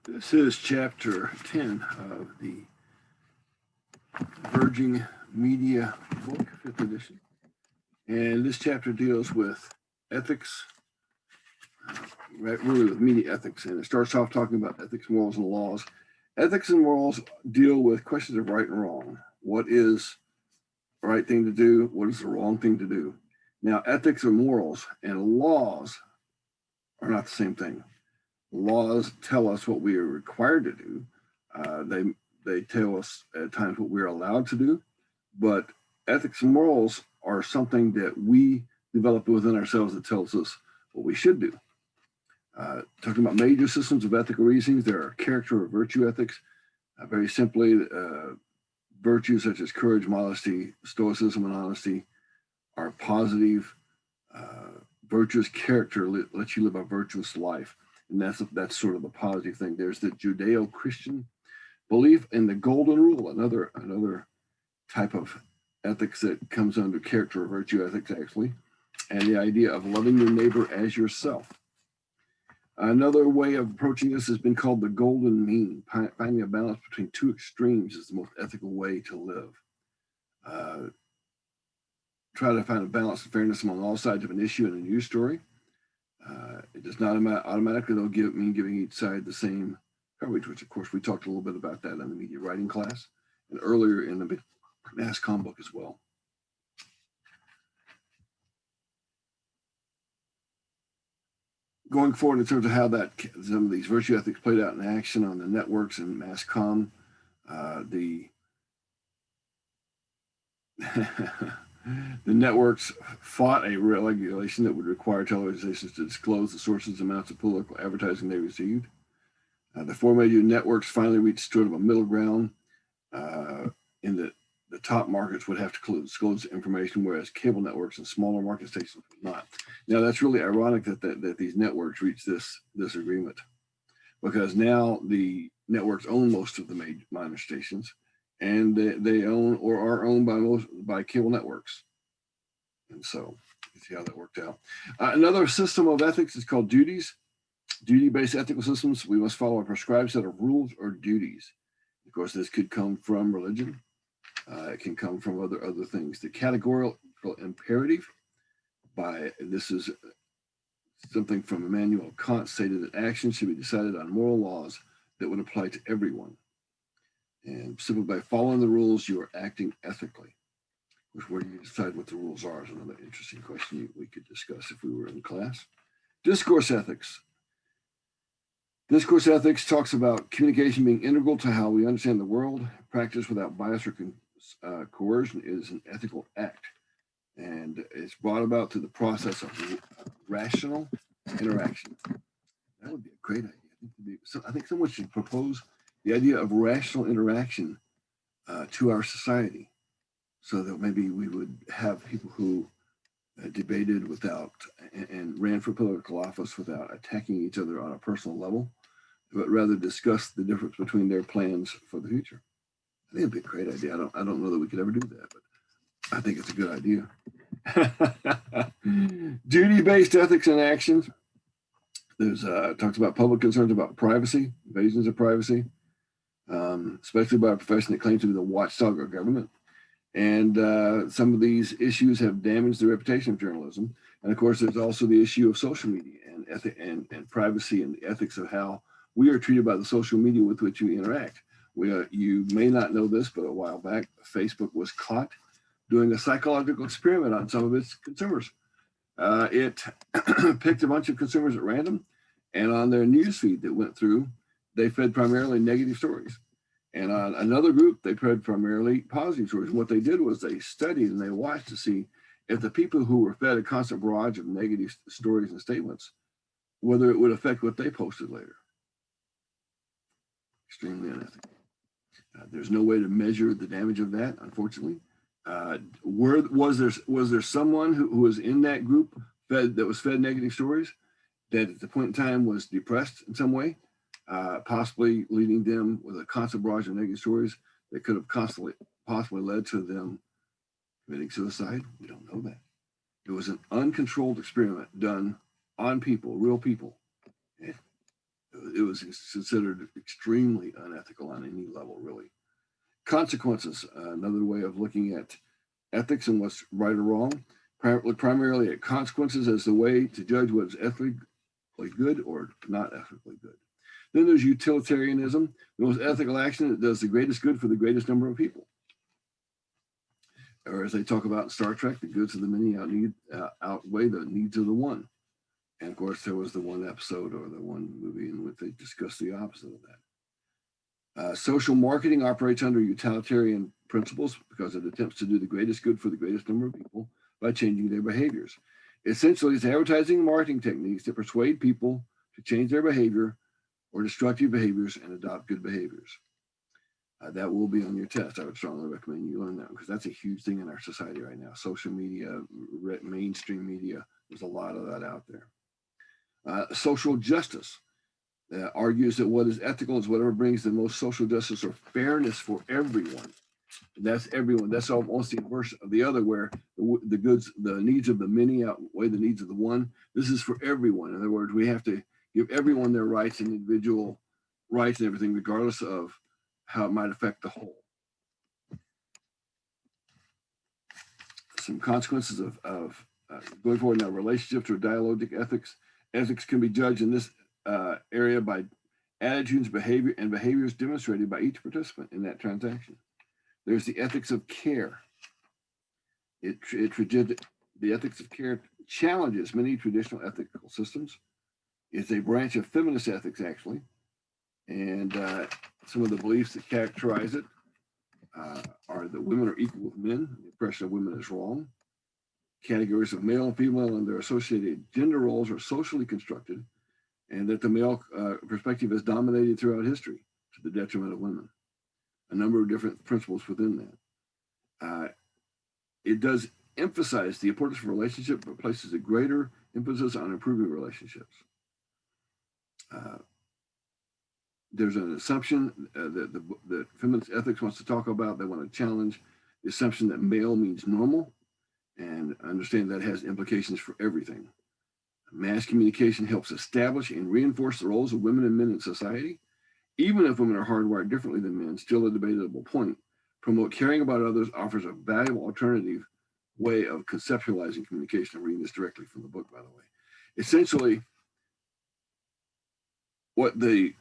This is chapter 10 of the Converging Media book, 5th edition. And this chapter deals with ethics, really with media ethics. And it starts off talking about ethics, morals, and laws. Ethics and morals deal with questions of right and wrong. What is the right thing to do? What is the wrong thing to do? Now, ethics or morals and laws are not the same thing. Laws tell us what we are required to do. They tell us at times what we're allowed to do, but ethics and morals are something that we develop within ourselves that tells us what we should do. Talking about major systems of ethical reasonings, there are character or virtue ethics. Very simply, virtues such as courage, modesty, stoicism, and honesty are positive. Virtuous character lets you live a virtuous life. And that's sort of the positive thing. There's the Judeo-Christian belief in the golden rule, another type of ethics that comes under character or virtue ethics, actually, and the idea of loving your neighbor as yourself. Another way of approaching this has been called the golden mean. Finding a balance between two extremes is the most ethical way to live. Try to find a balance and fairness among all sides of an issue in a news story. It does not automatically mean giving each side the same coverage, which of course we talked a little bit about that in the media writing class and earlier in the mass comm book as well. Going forward in terms of how some of these virtue ethics played out in action on the networks and mass comm, the networks fought a regulation that would require television stations to disclose the sources and amounts of political advertising they received. The four major networks finally reached sort of a middle ground in that the top markets would have to disclose information, whereas cable networks and smaller market stations would not. Now, that's really ironic that these networks reached this agreement, because now the networks own most of the minor stations, and they own or are owned by cable networks. And so you see how that worked out. Another system of ethics is called duties. Duty-based ethical systems, we must follow a prescribed set of rules or duties. Of course, this could come from religion. It can come from other things. The categorical imperative, this is something from Immanuel Kant, stated that action should be decided on moral laws that would apply to everyone. And simply by following the rules, you are acting ethically. Which, where do you decide what the rules are is another interesting question we could discuss if we were in class. Discourse ethics. Discourse ethics talks about communication being integral to how we understand the world. Practice without bias or coercion is an ethical act. And it's brought about through the process of rational interaction. That would be a great idea. I think someone should propose the idea of rational interaction to our society, so that maybe we would have people who debated without and ran for political office without attacking each other on a personal level, but rather discuss the difference between their plans for the future. I think it'd be a great idea. I don't know that we could ever do that, but I think it's a good idea. Duty-based ethics and actions. There's talks about public concerns about privacy, invasions of privacy, especially by a profession that claims to be the watchdog of government. And some of these issues have damaged the reputation of journalism. And of course, there's also the issue of social media and privacy and the ethics of how we are treated by the social media with which we interact. You may not know this, but a while back, Facebook was caught doing a psychological experiment on some of its consumers. It picked a bunch of consumers at random, and on their newsfeed that went through, they fed primarily negative stories. And on another group, they fed primarily positive stories. And what they did was they studied and they watched to see if the people who were fed a constant barrage of negative stories and statements, whether it would affect what they posted later. Extremely unethical. There's no way to measure the damage of that, unfortunately. Was there someone who was in that group that was fed negative stories that at the point in time was depressed in some way, possibly leading them with a constant barrage of negative stories that could have possibly led to them committing suicide? We don't know that. It was an uncontrolled experiment done on people, real people. It it was considered extremely unethical on any level, really. Consequences, another way of looking at ethics and what's right or wrong. Look primarily at consequences as the way to judge what's ethically good or not ethically good. Then there's utilitarianism, the most ethical action that does the greatest good for the greatest number of people. Or as they talk about in Star Trek, the goods of the many outweigh the needs of the one. And of course, there was the one episode or the one movie in which they discussed the opposite of that. Social marketing operates under utilitarian principles because it attempts to do the greatest good for the greatest number of people by changing their behaviors. Essentially, it's advertising and marketing techniques that persuade people to change their behavior or destructive behaviors and adopt good behaviors. That will be on your test. I would strongly recommend you learn that because that's a huge thing in our society right now. Social media, mainstream media, there's a lot of that out there. Social justice argues that what is ethical is whatever brings the most social justice or fairness for everyone. And that's everyone. That's almost the inverse of the other, where the needs of the many outweigh the needs of the one. This is for everyone. In other words, we have to give everyone their rights and individual rights and everything, regardless of how it might affect the whole. Some consequences of going forward in our relationships or dialogic ethics. Ethics can be judged in this area by attitudes, behaviors demonstrated by each participant in that transaction. There's the ethics of care. The ethics of care challenges many traditional ethical systems. It's a branch of feminist ethics, actually. And some of the beliefs that characterize it are that women are equal with men. The oppression of women is wrong. Categories of male and female and their associated gender roles are socially constructed, and that the male perspective has dominated throughout history to the detriment of women. A number of different principles within that. It does emphasize the importance of relationship, but places a greater emphasis on improving relationships. There's an assumption that feminist ethics wants to talk about. They want to challenge the assumption that male means normal, and understand that has implications for everything. Mass communication helps establish and reinforce the roles of women and men in society. Even if women are hardwired differently than men, still a debatable point. Promote caring about others offers a valuable alternative way of conceptualizing communication. I'm reading this directly from the book, by the way. Essentially, what the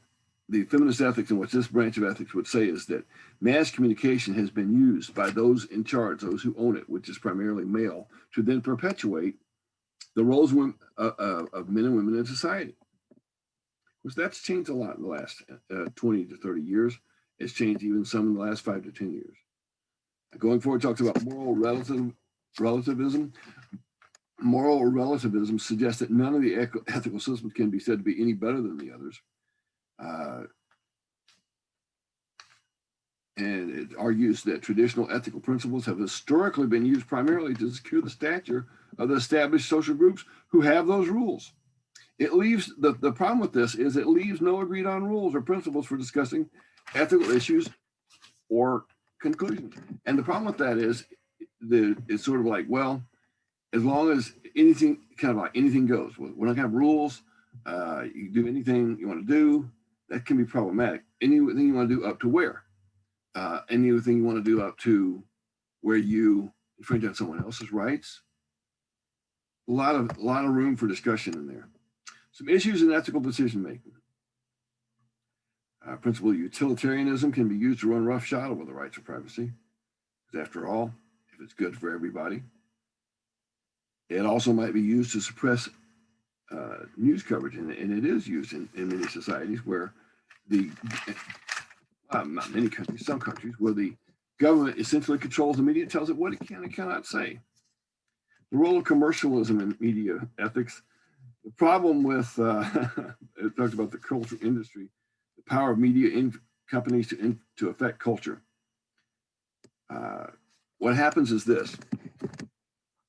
feminist ethics and what this branch of ethics would say is that mass communication has been used by those in charge, those who own it, which is primarily male, to then perpetuate the roles of men and women in society. Of course, that's changed a lot in the last 20 to 30 years. It's changed even some in the last 5 to 10 years. Going forward, talks about moral relativism. Moral relativism suggests that none of the ethical systems can be said to be any better than the others. And it argues that traditional ethical principles have historically been used primarily to secure the stature of the established social groups who have those rules. It leaves, the problem with this is it leaves no agreed on rules or principles for discussing ethical issues or conclusions. And the problem with that is it's sort of like, well, as long as anything, kind of like anything goes, we're not gonna have rules. You can do anything you want to do. That can be problematic. Anything you want to do up to where? Anything you want to do up to where you infringe on someone else's rights. A lot of room for discussion in there. Some issues in ethical decision making. Principle of utilitarianism can be used to run roughshod over the rights of privacy. Because after all, if it's good for everybody, it also might be used to suppress news coverage, and it is used in many societies where not many countries, some countries, where the government essentially controls the media, tells it what it can and cannot say. The role of commercialism in media ethics. The problem with, it talks about the culture industry, the power of media companies to affect culture. What happens is this.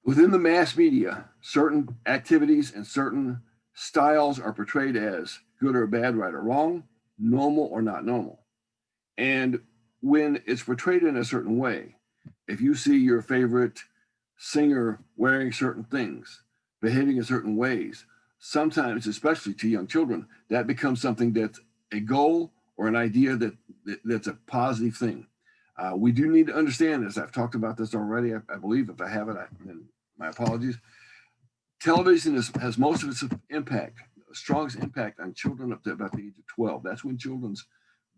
Within the mass media, certain activities and certain styles are portrayed as good or bad, right or wrong, normal or not normal. And when it's portrayed in a certain way, if you see your favorite singer wearing certain things, behaving in certain ways, sometimes, especially to young children, that becomes something that's a goal or an idea that's a positive thing. We do need to understand this. I've talked about this already. I believe if I haven't, then my apologies. Television has most of its impact, strongest impact on children up to about the age of 12. That's when children's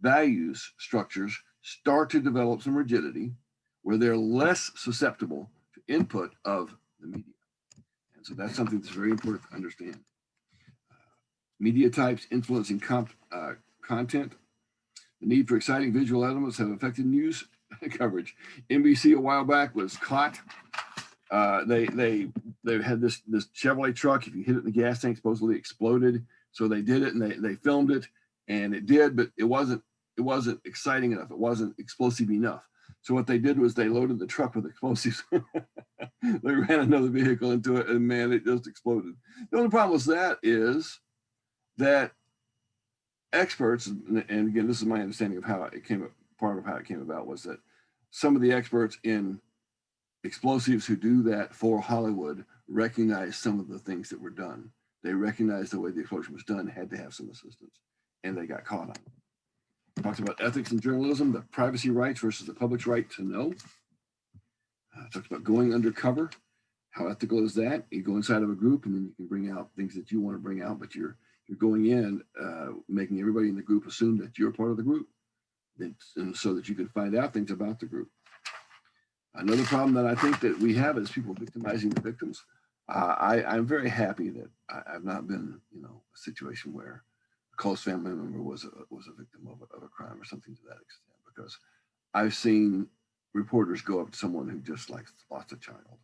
values structures start to develop some rigidity, where they're less susceptible to input of the media. And so that's something that's very important to understand. Media types influencing content. The need for exciting visual elements have affected news coverage. NBC a while back was caught. They had this Chevrolet truck. If you hit it in the gas tank, supposedly exploded. So they did it and they filmed it, and it did, but it wasn't exciting enough. It wasn't explosive enough. So what they did was they loaded the truck with explosives. They ran another vehicle into it, and man, it just exploded. The only problem with that is that experts, and again, this is my understanding of how it came. Part of how it came about was that some of the experts in explosives who do that for Hollywood recognized some of the things that were done. They recognized the way the explosion was done, had to have some assistance, and they got caught on it. Talked about ethics in journalism, the privacy rights versus the public's right to know. Talked about going undercover. How ethical is that? You go inside of a group and then you can bring out things that you want to bring out, but you're going in, making everybody in the group assume that you're part of the group, and so that you can find out things about the group. Another problem that I think that we have is people victimizing the victims. I'm very happy that I've not been, a situation where a close family member was a victim of a crime or something to that extent, because I've seen reporters go up to someone who just lost a child,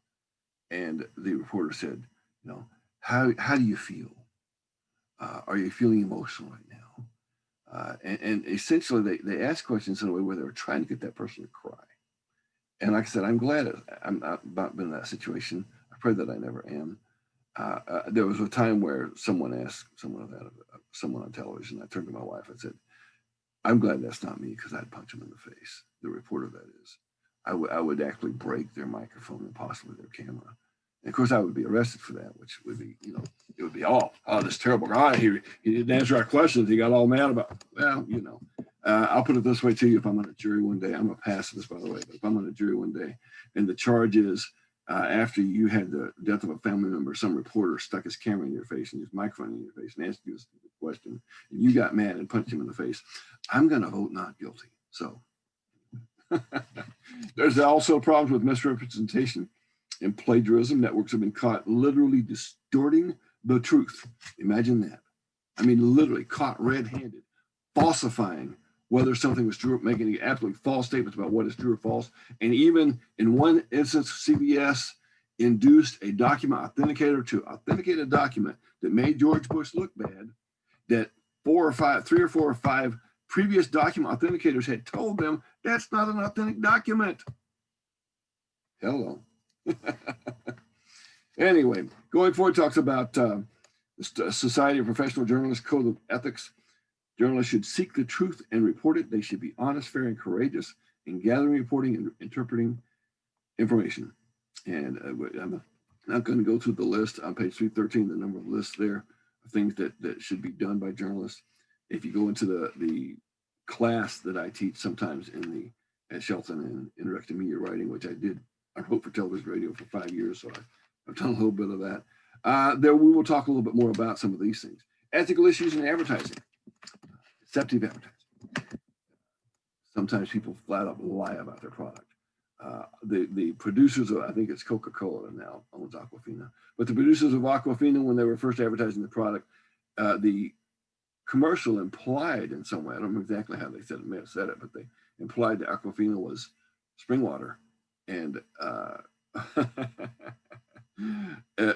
and the reporter said, how do you feel? Are you feeling emotional right now? And essentially they ask questions in a way where they were trying to get that person to cry. And like I said, I'm glad I'm not been in that situation. I pray that I never am. There was a time where someone asked someone on television. I turned to my wife and said, I'm glad that's not me, because I'd punch him in the face. The reporter, that is. I would actually break their microphone and possibly their camera. And of course, I would be arrested for that, which would be, it would be, oh, this terrible guy. He didn't answer our questions. He got all mad about it. Well, I'll put it this way to you. If I'm on a jury one day, I'm a pacifist, by the way, but if I'm on a jury one day and the charge is after you had the death of a family member, some reporter stuck his camera in your face and his microphone in your face and asked you a question, and you got mad and punched him in the face, I'm going to vote not guilty. So there's also problems with misrepresentation and plagiarism. Networks have been caught literally distorting the truth. Imagine that. I mean, literally caught red-handed, falsifying whether something was true, making absolutely false statements about what is true or false. And even in one instance, CBS induced a document authenticator to authenticate a document that made George Bush look bad, that 3 or 4 or 5 previous document authenticators had told them that's not an authentic document. Hello. Anyway, going forward, talks about the Society of Professional Journalists Code of Ethics. Journalists should seek the truth and report it. They should be honest, fair, and courageous in gathering, reporting, and interpreting information. And I'm not going to go through the list on page 313, the number of lists there of things that should be done by journalists. If you go into the class that I teach sometimes at Shelton in interactive media writing, which I wrote for television radio for 5 years, so I've done a little bit of that. There we will talk a little bit more about some of these things. Ethical issues in advertising. Deceptive advertising. Sometimes people flat out lie about their product. The producers of, I think it's Coca-Cola now owns Aquafina, but the producers of Aquafina, when they were first advertising the product, the commercial implied in some way, I don't know exactly how they said it, may have said it, but they implied that Aquafina was spring water. And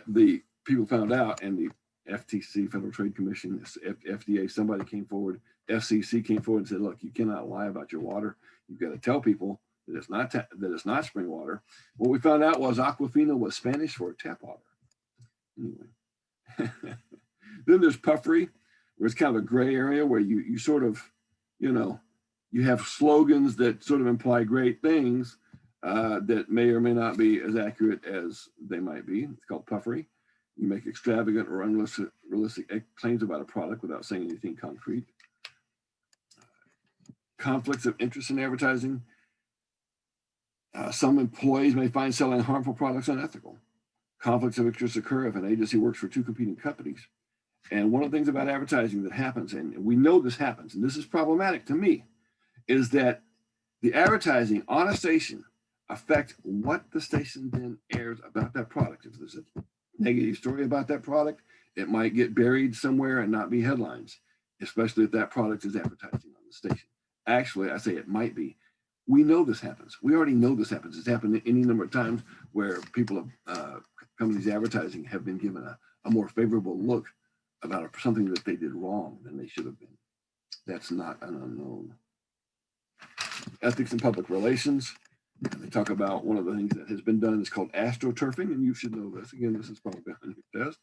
the people found out, and the FTC, Federal Trade Commission, FDA, somebody came forward, FCC came forward and said, look, you cannot lie about your water. You've got to tell people that it's not spring water. What we found out was Aquafina was Spanish for tap water. Anyway. Then there's puffery, where it's kind of a gray area where you sort of, you have slogans that sort of imply great things that may or may not be as accurate as they might be. It's called puffery. You make extravagant or unrealistic claims about a product without saying anything concrete. Conflicts of interest in advertising. Some employees may find selling harmful products unethical. Conflicts of interest occur if an agency works for two competing companies. And one of the things about advertising that happens, and we know this happens, and this is problematic to me, is that the advertising on a station affect what the station then airs about that product. If there's a negative story about that product, it might get buried somewhere and not be headlines, especially if that product is advertising on the station. Actually, I say it might be. We know this happens. We already know this happens. It's happened any number of times where people of companies advertising have been given a more favorable look about something that they did wrong than they should have been. That's not an unknown. Ethics in public relations. And they talk about one of the things that has been done is called astroturfing, and you should know this. Again, this is probably on your test.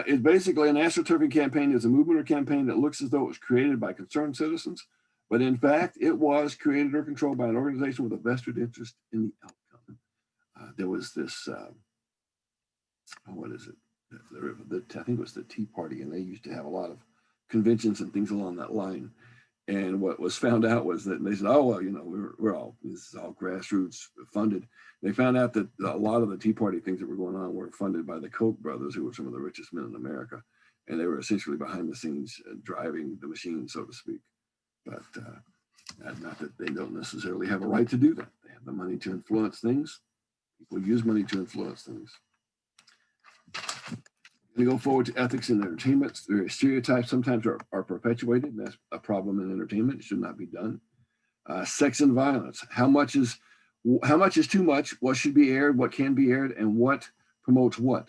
It's basically an astroturfing campaign is a movement or campaign that looks as though it was created by concerned citizens, but in fact, it was created or controlled by an organization with a vested interest in the outcome. There was this, what is it? I think it was the Tea Party, and they used to have a lot of conventions and things along that line. And what was found out was that they said, oh, well, you know, this is all grassroots funded. They found out that a lot of the Tea Party things that were going on were funded by the Koch brothers, who were some of the richest men in America. And they were essentially behind the scenes driving the machine, so to speak. But not that they don't necessarily have a right to do that. They have the money to influence things. People use money to influence things. We go forward to ethics in entertainment. Various stereotypes sometimes are perpetuated, and that's a problem in entertainment. It should not be done. Sex and violence. How much is too much? What should be aired? What can be aired? And what promotes what?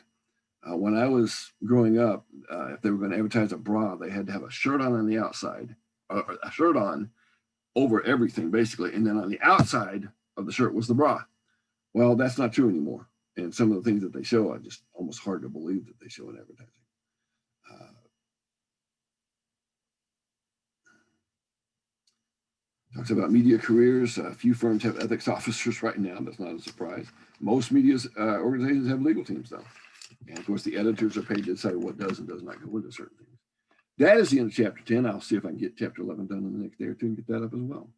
When I was growing up, if they were going to advertise a bra, they had to have a shirt on the outside, a shirt on over everything, basically. And then on the outside of the shirt was the bra. Well, that's not true anymore. And some of the things that they show are just almost hard to believe that they show in advertising. Talks about media careers. A few firms have ethics officers right now. That's not a surprise. Most media organizations have legal teams, though. And of course, the editors are paid to decide what does and does not go into certain things. That is the end of chapter 10. I'll see if I can get chapter 11 done in the next day or two and get that up as well.